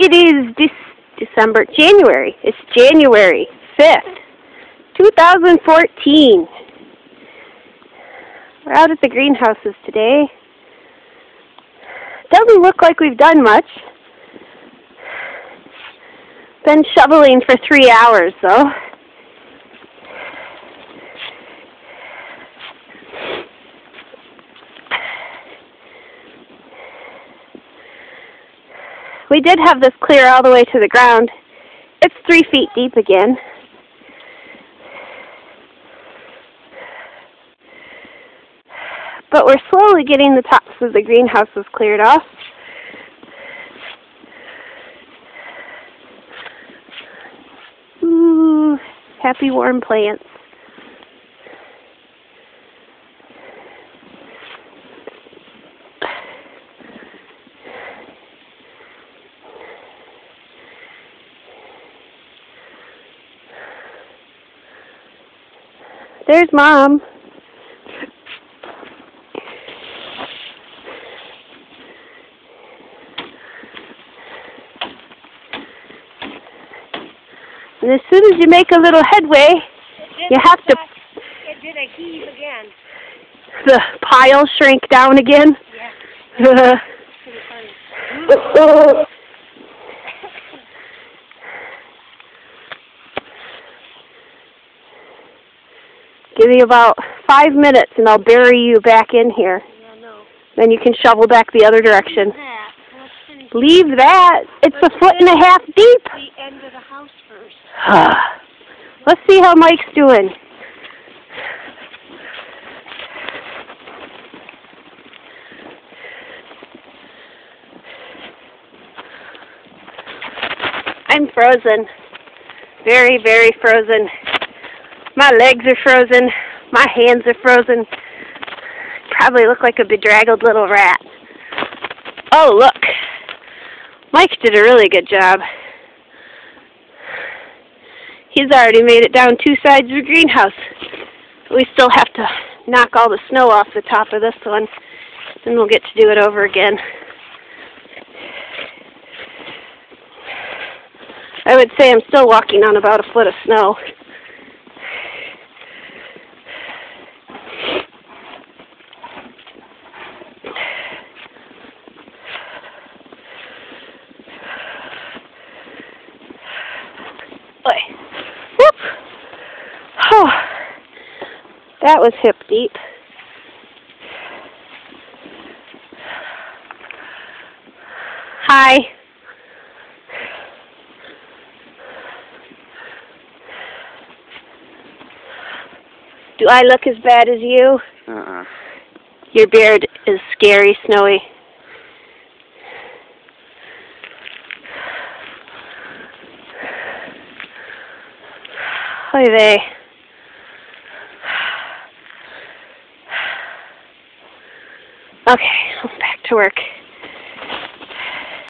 It is January. It's January 5th, 2014. We're out at the greenhouses today. Doesn't look like we've done much. Been shoveling for 3 hours, though. We did have this clear all the way to the ground. It's 3 feet deep again. But we're slowly getting the tops of the greenhouses cleared off. Ooh, happy warm plants. There's Mom. And as soon as you make a little headway, you have to... It did a heave again. The pile shrink down again? Yeah. Give me about 5 minutes and I'll bury you back in here. Yeah, no. Then you can shovel back the other direction. Leave Leave that. It's a foot and a half deep. The end of the house first. Let's see how Mike's doing. I'm frozen. Very, very frozen. My legs are frozen. My hands are frozen. Probably look like a bedraggled little rat. Oh, look. Mike did a really good job. He's already made it down 2 sides of the greenhouse. We still have to knock all the snow off the top of this one. Then we'll get to do it over again. I would say I'm still walking on about a foot of snow. Whoop! Oh, that was hip deep. Hi. Do I look as bad as you? Your beard is scary, Snowy. Oy vey. Okay, back to work.